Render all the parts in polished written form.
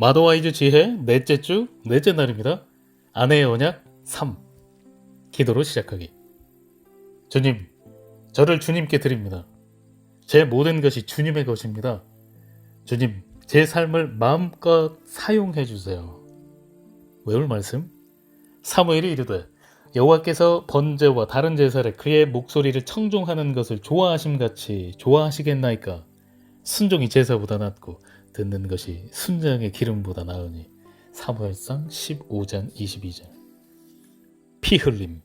마더와이즈 지혜 넷째 주 넷째 날입니다. 아내의 언약 3. 기도로 시작하기. 주님, 저를 주님께 드립니다. 제 모든 것이 주님의 것입니다. 주님, 제 삶을 마음껏 사용해 주세요. 외울 말씀. 사무엘이 이르되 여호와께서 번제와 다른 제사를 그의 목소리를 청종하는 것을 좋아하심같이 좋아하시겠나이까. 순종이 제사보다 낫고 듣는 것이 순장의 기름보다 나으니. 사무엘상 15장 22절. 피 흘림.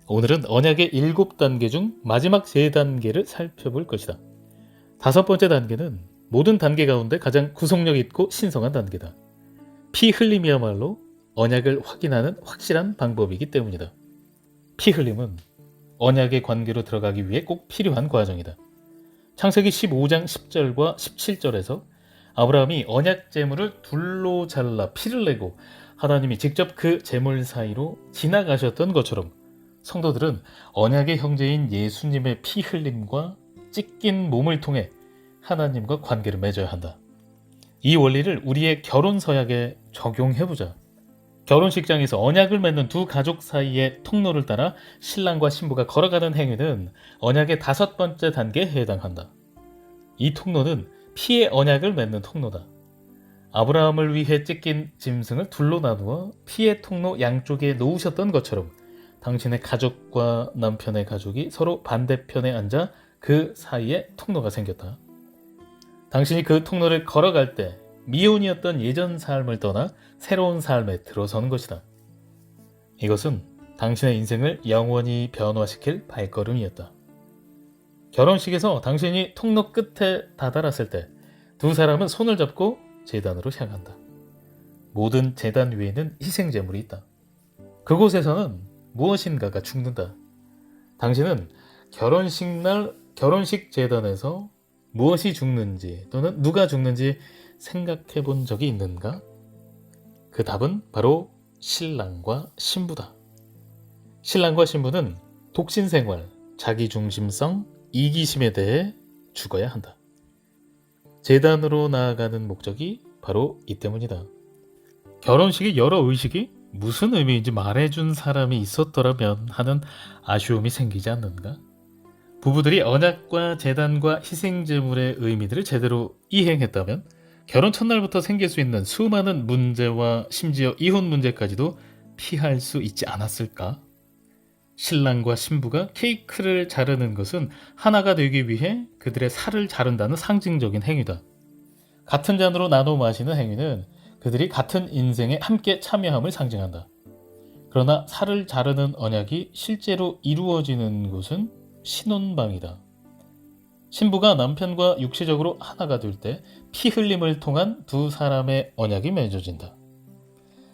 오늘은 언약의 7단계 중 마지막 3단계를 살펴볼 것이다. 5번째 단계는 모든 단계 가운데 가장 구속력 있고 신성한 단계다. 피 흘림이야말로 언약을 확인하는 확실한 방법이기 때문이다. 피 흘림은 언약의 관계로 들어가기 위해 꼭 필요한 과정이다. 창세기 15장 10절과 17절에서 아브라함이 언약 제물을 둘로 잘라 피를 내고 하나님이 직접 그 제물 사이로 지나가셨던 것처럼 성도들은 언약의 형제인 예수님의 피 흘림과 찢긴 몸을 통해 하나님과 관계를 맺어야 한다. 이 원리를 우리의 결혼 서약에 적용해보자. 결혼식장에서 언약을 맺는 두 가족 사이의 통로를 따라 신랑과 신부가 걸어가는 행위는 언약의 5번째 단계에 해당한다. 이 통로는 피의 언약을 맺는 통로다. 아브라함을 위해 찢긴 짐승을 둘로 나누어 피의 통로 양쪽에 놓으셨던 것처럼 당신의 가족과 남편의 가족이 서로 반대편에 앉아 그 사이에 통로가 생겼다. 당신이 그 통로를 걸어갈 때 미혼이었던 예전 삶을 떠나 새로운 삶에 들어서는 것이다. 이것은 당신의 인생을 영원히 변화시킬 발걸음이었다. 결혼식에서 당신이 통로 끝에 다다랐을 때 두 사람은 손을 잡고 제단으로 향한다. 모든 제단 위에는 희생제물이 있다. 그곳에서는 무엇인가가 죽는다. 당신은 결혼식 제단에서 무엇이 죽는지 또는 누가 죽는지 생각해 본 적이 있는가? 그 답은 바로 신랑과 신부다. 신랑과 신부는 독신생활, 자기중심성, 이기심에 대해 죽어야 한다. 제단으로 나아가는 목적이 바로 이 때문이다. 결혼식의 여러 의식이 무슨 의미인지 말해준 사람이 있었더라면 하는 아쉬움이 생기지 않는가? 부부들이 언약과 제단과 희생제물의 의미들을 제대로 이행했다면 결혼 첫날부터 생길 수 있는 수많은 문제와 심지어 이혼 문제까지도 피할 수 있지 않았을까? 신랑과 신부가 케이크를 자르는 것은 하나가 되기 위해 그들의 살을 자른다는 상징적인 행위다. 같은 잔으로 나눠 마시는 행위는 그들이 같은 인생에 함께 참여함을 상징한다. 그러나 살을 자르는 언약이 실제로 이루어지는 곳은 신혼방이다. 신부가 남편과 육체적으로 하나가 될 때 피 흘림을 통한 두 사람의 언약이 맺어진다.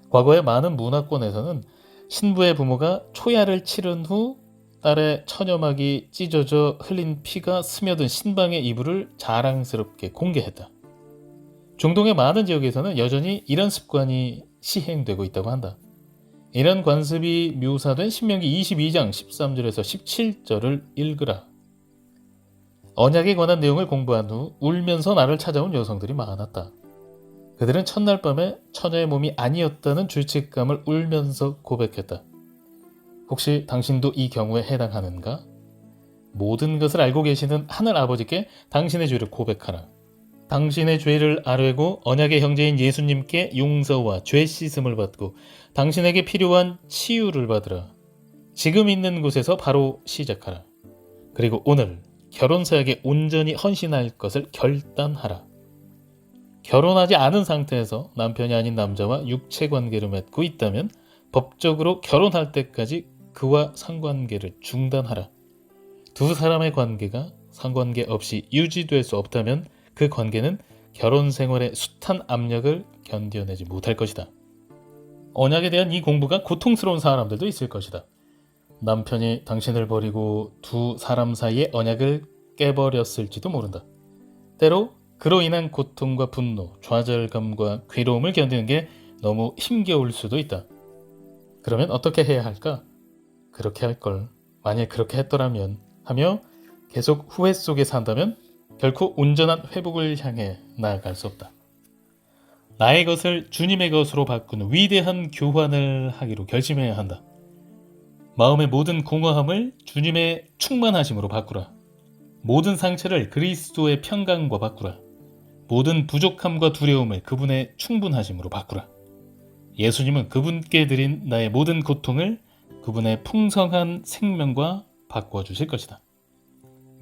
과거의 많은 문화권에서는 신부의 부모가 초야를 치른 후 딸의 처녀막이 찢어져 흘린 피가 스며든 신방의 이불을 자랑스럽게 공개했다. 중동의 많은 지역에서는 여전히 이런 습관이 시행되고 있다고 한다. 이런 관습이 묘사된 신명기 22장 13절에서 17절을 읽으라. 언약에 관한 내용을 공부한 후 울면서 나를 찾아온 여성들이 많았다. 그들은 첫날 밤에 처녀의 몸이 아니었다는 죄책감을 울면서 고백했다. 혹시 당신도 이 경우에 해당하는가? 모든 것을 알고 계시는 하늘 아버지께 당신의 죄를 고백하라. 당신의 죄를 아뢰고 언약의 형제인 예수님께 용서와 죄 씻음을 받고 당신에게 필요한 치유를 받으라. 지금 있는 곳에서 바로 시작하라. 그리고 오늘 결혼 서약에 온전히 헌신할 것을 결단하라. 결혼하지 않은 상태에서 남편이 아닌 남자와 육체 관계를 맺고 있다면 법적으로 결혼할 때까지 그와 상관계를 중단하라. 두 사람의 관계가 상관계 없이 유지될 수 없다면 그 관계는 결혼 생활의 숱한 압력을 견뎌내지 못할 것이다. 언약에 대한 이 공부가 고통스러운 사람들도 있을 것이다. 남편이 당신을 버리고 두 사람 사이의 언약을 깨버렸을지도 모른다. 때로 그로 인한 고통과 분노, 좌절감과 괴로움을 견디는 게 너무 힘겨울 수도 있다. 그러면 어떻게 해야 할까? 그렇게 할걸. 만약 그렇게 했더라면 하며 계속 후회 속에 산다면 결코 온전한 회복을 향해 나아갈 수 없다. 나의 것을 주님의 것으로 바꾸는 위대한 교환을 하기로 결심해야 한다. 마음의 모든 공허함을 주님의 충만하심으로 바꾸라. 모든 상처를 그리스도의 평강과 바꾸라. 모든 부족함과 두려움을 그분의 충분하심으로 바꾸라. 예수님은 그분께 드린 나의 모든 고통을 그분의 풍성한 생명과 바꿔주실 것이다.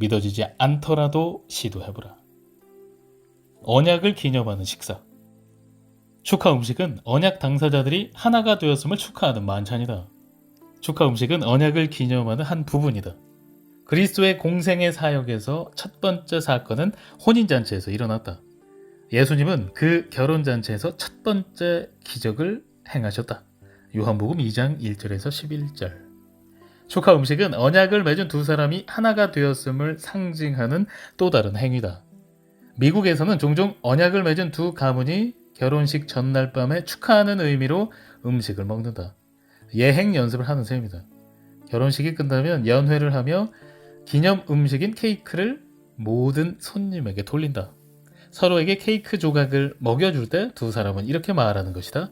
믿어지지 않더라도 시도해보라. 언약을 기념하는 식사. 축하 음식은 언약 당사자들이 하나가 되었음을 축하하는 만찬이다. 축하 음식은 언약을 기념하는 한 부분이다. 그리스도의 공생의 사역에서 첫 번째 사건은 혼인잔치에서 일어났다. 예수님은 그 결혼잔치에서 첫 번째 기적을 행하셨다. 요한복음 2장 1절에서 11절. 축하 음식은 언약을 맺은 두 사람이 하나가 되었음을 상징하는 또 다른 행위다. 미국에서는 종종 언약을 맺은 두 가문이 결혼식 전날 밤에 축하하는 의미로 음식을 먹는다. 예행 연습을 하는 셈입니다. 결혼식이 끝나면 연회를 하며 기념 음식인 케이크를 모든 손님에게 돌린다. 서로에게 케이크 조각을 먹여줄 때 두 사람은 이렇게 말하는 것이다.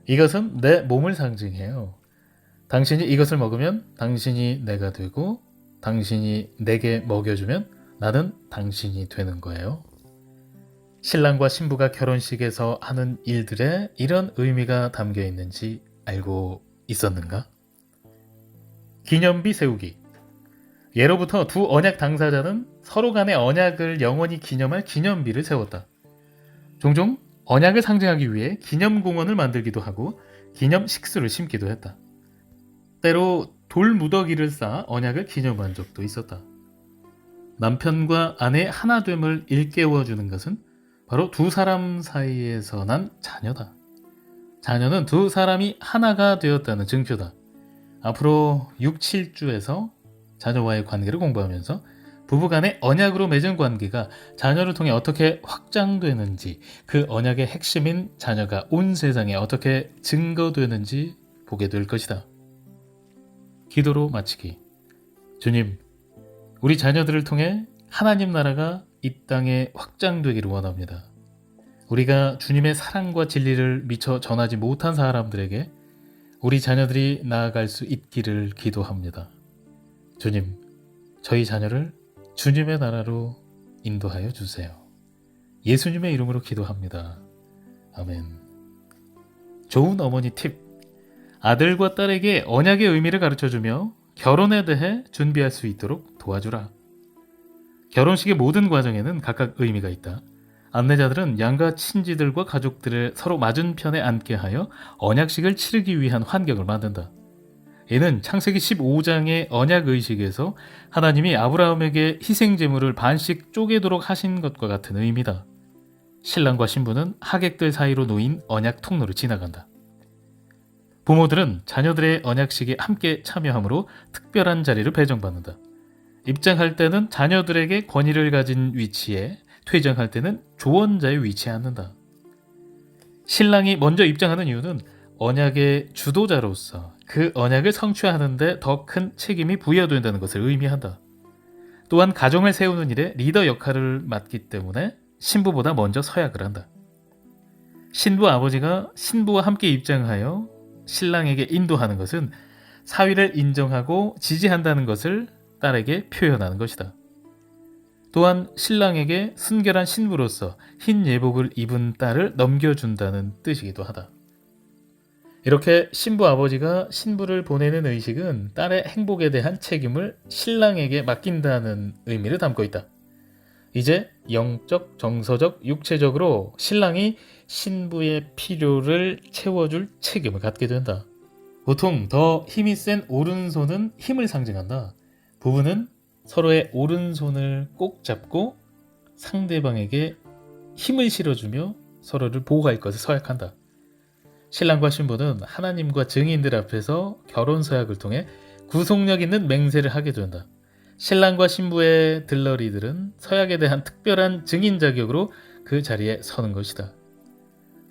이것은 내 몸을 상징해요. 당신이 이것을 먹으면 당신이 내가 되고 당신이 내게 먹여주면 나는 당신이 되는 거예요. 신랑과 신부가 결혼식에서 하는 일들에 이런 의미가 담겨 있는지 알고 있었는가? 기념비 세우기. 예로부터 두 언약 당사자는 서로 간의 언약을 영원히 기념할 기념비를 세웠다. 종종 언약을 상징하기 위해 기념공원을 만들기도 하고 기념 식수를 심기도 했다. 때로 돌 무더기를 쌓아 언약을 기념한 적도 있었다. 남편과 아내의 하나됨을 일깨워주는 것은 바로 두 사람 사이에서 난 자녀다. 자녀는 두 사람이 하나가 되었다는 증표다. 앞으로 6, 7주에서 자녀와의 관계를 공부하면서 부부간의 언약으로 맺은 관계가 자녀를 통해 어떻게 확장되는지, 그 언약의 핵심인 자녀가 온 세상에 어떻게 증거되는지 보게 될 것이다. 기도로 마치기. 주님, 우리 자녀들을 통해 하나님 나라가 이 땅에 확장되기를 원합니다. 우리가 주님의 사랑과 진리를 미처 전하지 못한 사람들에게 우리 자녀들이 나아갈 수 있기를 기도합니다. 주님, 저희 자녀를 주님의 나라로 인도하여 주세요. 예수님의 이름으로 기도합니다. 아멘. 좋은 어머니 팁. 아들과 딸에게 언약의 의미를 가르쳐주며 결혼에 대해 준비할 수 있도록 도와주라. 결혼식의 모든 과정에는 각각 의미가 있다. 안내자들은 양가 친지들과 가족들을 서로 맞은편에 앉게 하여 언약식을 치르기 위한 환경을 만든다. 이는 창세기 15장의 언약의식에서 하나님이 아브라함에게 희생제물을 반씩 쪼개도록 하신 것과 같은 의미다. 신랑과 신부는 하객들 사이로 놓인 언약 통로를 지나간다. 부모들은 자녀들의 언약식에 함께 참여하므로 특별한 자리를 배정받는다. 입장할 때는 자녀들에게 권위를 가진 위치에, 퇴장할 때는 조언자의 위치에 앉는다. 신랑이 먼저 입장하는 이유는 언약의 주도자로서 그 언약을 성취하는 데 더 큰 책임이 부여된다는 것을 의미한다. 또한 가정을 세우는 일에 리더 역할을 맡기 때문에 신부보다 먼저 서약을 한다. 신부 아버지가 신부와 함께 입장하여 신랑에게 인도하는 것은 사위를 인정하고 지지한다는 것을 딸에게 표현하는 것이다. 또한 신랑에게 순결한 신부로서 흰 예복을 입은 딸을 넘겨준다는 뜻이기도 하다. 이렇게 신부 아버지가 신부를 보내는 의식은 딸의 행복에 대한 책임을 신랑에게 맡긴다는 의미를 담고 있다. 이제 영적, 정서적, 육체적으로 신랑이 신부의 필요를 채워줄 책임을 갖게 된다. 보통 더 힘이 센 오른손은 힘을 상징한다. 부부는 서로의 오른손을 꼭 잡고 상대방에게 힘을 실어주며 서로를 보호할 것을 서약한다. 신랑과 신부는 하나님과 증인들 앞에서 결혼 서약을 통해 구속력 있는 맹세를 하게 된다. 신랑과 신부의 들러리들은 서약에 대한 특별한 증인 자격으로 그 자리에 서는 것이다.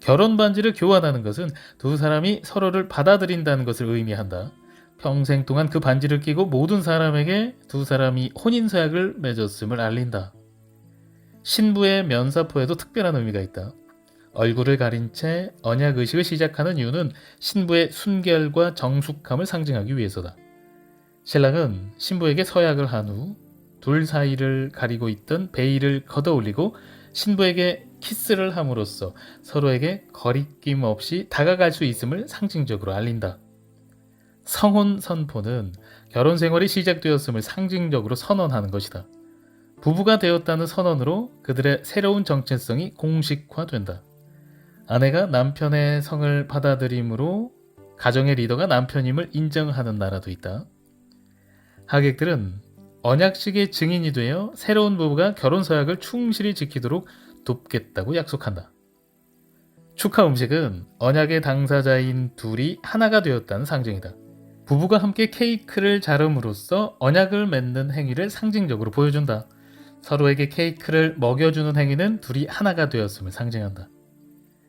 결혼 반지를 교환하는 것은 두 사람이 서로를 받아들인다는 것을 의미한다. 평생 동안 그 반지를 끼고 모든 사람에게 두 사람이 혼인 서약을 맺었음을 알린다. 신부의 면사포에도 특별한 의미가 있다. 얼굴을 가린 채 언약 의식을 시작하는 이유는 신부의 순결과 정숙함을 상징하기 위해서다. 신랑은 신부에게 서약을 한 후 둘 사이를 가리고 있던 베일을 걷어올리고 신부에게 키스를 함으로써 서로에게 거리낌 없이 다가갈 수 있음을 상징적으로 알린다. 성혼 선포는 결혼 생활이 시작되었음을 상징적으로 선언하는 것이다. 부부가 되었다는 선언으로 그들의 새로운 정체성이 공식화된다. 아내가 남편의 성을 받아들임으로 가정의 리더가 남편임을 인정하는 나라도 있다. 하객들은 언약식의 증인이 되어 새로운 부부가 결혼 서약을 충실히 지키도록 돕겠다고 약속한다. 축하 음식은 언약의 당사자인 둘이 하나가 되었다는 상징이다. 부부가 함께 케이크를 자름으로써 언약을 맺는 행위를 상징적으로 보여준다. 서로에게 케이크를 먹여주는 행위는 둘이 하나가 되었음을 상징한다.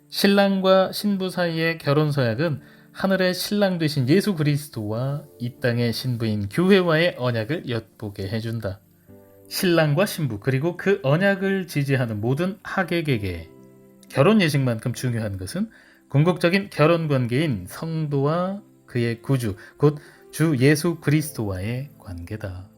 신랑과 신부 사이의 결혼 서약은 하늘의 신랑 되신 예수 그리스도와 이 땅의 신부인 교회와의 언약을 엿보게 해준다. 신랑과 신부 그리고 그 언약을 지지하는 모든 하객에게 결혼 예식만큼 중요한 것은 궁극적인 결혼 관계인 성도와 그의 구주 곧 주 예수 그리스도와의 관계다.